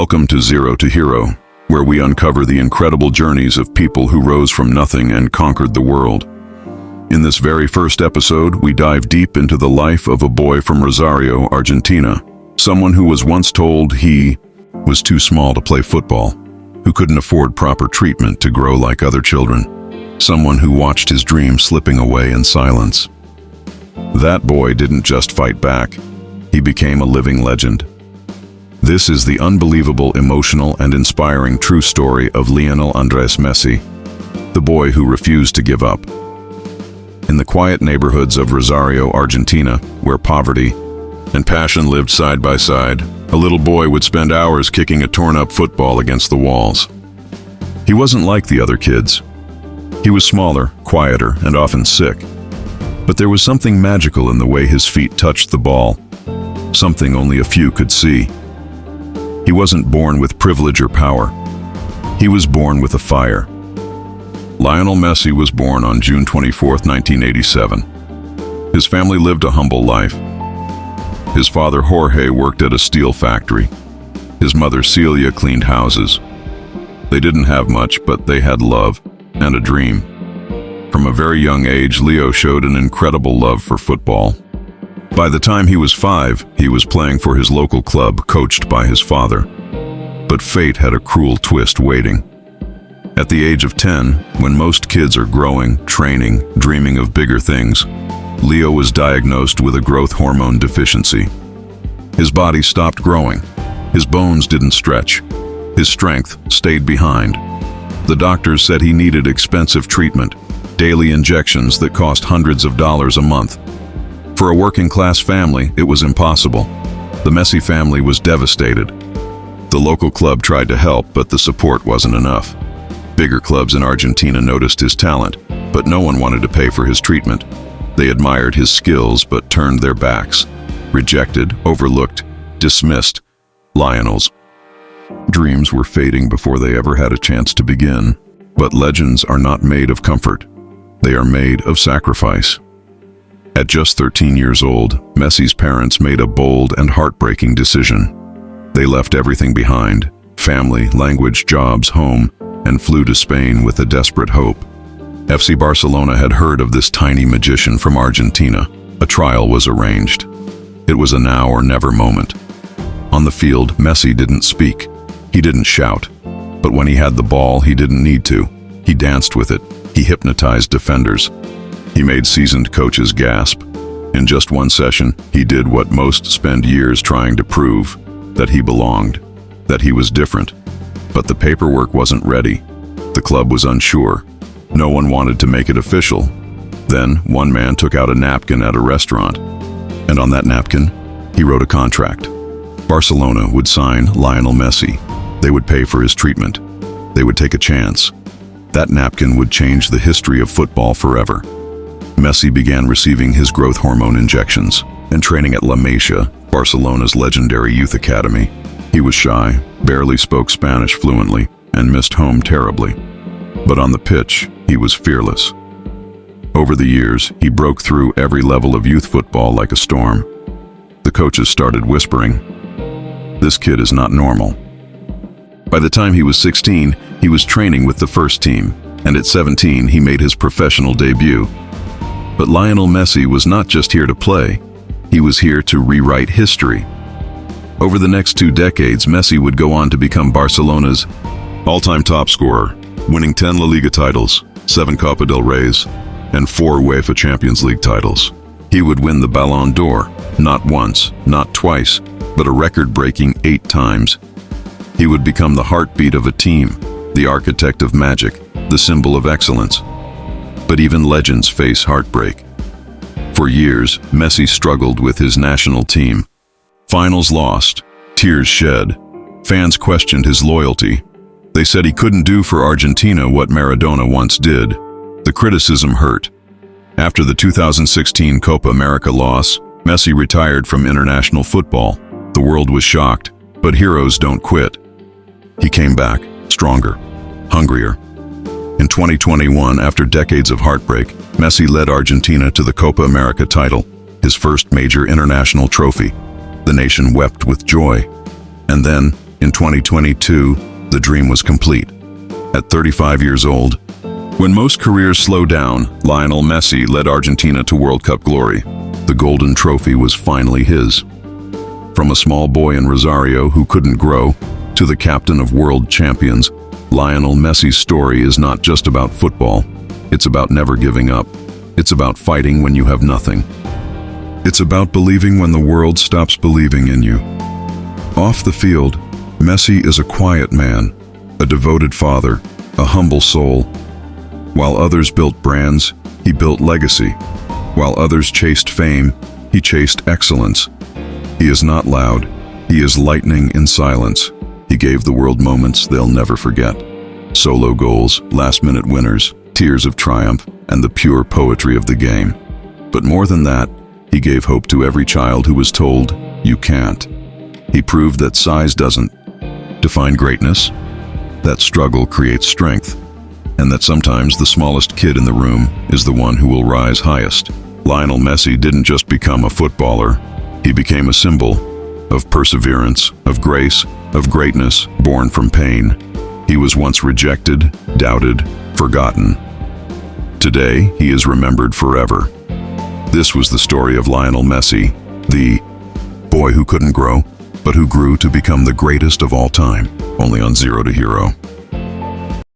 Welcome to Zero to Hero, where we uncover the incredible journeys of people who rose from nothing and conquered the world. In this very first episode, we dive deep into the life of a boy from Rosario, Argentina, someone who was once told he was too small to play football, who couldn't afford proper treatment to grow like other children, someone who watched his dream slipping away in silence. That boy didn't just fight back, he became a living legend. This is the unbelievable, emotional, and inspiring true story of Lionel Andres Messi, the boy who refused to give up. In the quiet neighborhoods of Rosario, Argentina, where poverty and passion lived side by side, a little boy would spend hours kicking a torn-up football against the walls. He wasn't like the other kids. He was smaller, quieter, and often sick. But there was something magical in the way his feet touched the ball, something only a few could see. He wasn't born with privilege or power. He was born with a fire. Lionel Messi was born on June 24, 1987. His family lived a humble life. His father Jorge worked at a steel factory. His mother Celia cleaned houses. They didn't have much, but they had love and a dream. From a very young age, Leo showed an incredible love for football. By the time he was 5, he was playing for his local club, coached by his father. But fate had a cruel twist waiting. At the age of 10, when most kids are growing, training, dreaming of bigger things, Leo was diagnosed with a growth hormone deficiency. His body stopped growing. His bones didn't stretch. His strength stayed behind. The doctors said he needed expensive treatment, daily injections that cost hundreds of dollars a month. For a working-class family, it was impossible. The Messi family was devastated. The local club tried to help, but the support wasn't enough. Bigger clubs in Argentina noticed his talent, but no one wanted to pay for his treatment. They admired his skills, but turned their backs. Rejected, overlooked, dismissed. Lionel's dreams were fading before they ever had a chance to begin. But legends are not made of comfort. They are made of sacrifice. At just 13 years old, Messi's parents made a bold and heartbreaking decision. They left everything behind: family, language, jobs, home, and flew to Spain with a desperate hope. FC Barcelona had heard of this tiny magician from Argentina. A trial was arranged. It was a now or never moment. On the field, Messi didn't speak. He didn't shout. But when he had the ball, he didn't need to. He danced with it. He hypnotized defenders. He made seasoned coaches gasp. In just one session, he did what most spend years trying to prove: that he belonged, that he was different. But the paperwork wasn't ready. The club was unsure. No one wanted to make it official. Then, one man took out a napkin at a restaurant. And on that napkin, he wrote a contract. Barcelona would sign Lionel Messi. They would pay for his treatment. They would take a chance. That napkin would change the history of football forever. Messi began receiving his growth hormone injections and training at La Masia, Barcelona's legendary youth academy. He was shy, barely spoke Spanish fluently, and missed home terribly. But on the pitch, he was fearless. Over the years, he broke through every level of youth football like a storm. The coaches started whispering, "This kid is not normal." By the time he was 16, he was training with the first team, and at 17, he made his professional debut. But Lionel Messi was not just here to play. He was here to rewrite history. Over the next 2 decades, Messi would go on to become Barcelona's all-time top scorer, winning 10 La Liga titles, 7 Copa del Reys, and 4 UEFA Champions League titles. He would win the Ballon d'Or, not once, not twice, but a record-breaking 8 times. He would become the heartbeat of a team, the architect of magic, the symbol of excellence. But even legends face heartbreak. For years, Messi struggled with his national team. Finals lost, tears shed. Fans questioned his loyalty. They said he couldn't do for Argentina what Maradona once did. The criticism hurt. After the 2016 Copa America loss, Messi retired from international football. The world was shocked, but heroes don't quit. He came back, stronger, hungrier. In 2021, after decades of heartbreak, Messi led Argentina to the Copa America title, his first major international trophy. The nation wept with joy. And then, In 2022, the dream was complete. At 35 years old, when most careers slow down, Lionel Messi led Argentina to World Cup glory. The golden trophy was finally his. From a small boy in Rosario who couldn't grow, to the captain of world champions, Lionel Messi's story is not just about football. It's about never giving up. It's about fighting when you have nothing. It's about believing when the world stops believing in you. Off the field, Messi is a quiet man, a devoted father, a humble soul. While others built brands, he built legacy. While others chased fame, he chased excellence. He is not loud. He is lightning in silence. He gave the world moments they'll never forget. Solo goals, last-minute winners, tears of triumph, and the pure poetry of the game. But more than that, he gave hope to every child who was told, "You can't." He proved that size doesn't define greatness, that struggle creates strength, and that sometimes the smallest kid in the room is the one who will rise highest. Lionel Messi didn't just become a footballer. He became a symbol of perseverance, of grace, of greatness born from pain. He was once rejected, doubted, forgotten. Today, he is remembered forever. This was the story of Lionel Messi, the boy who couldn't grow, but who grew to become the greatest of all time, only on Zero to Hero.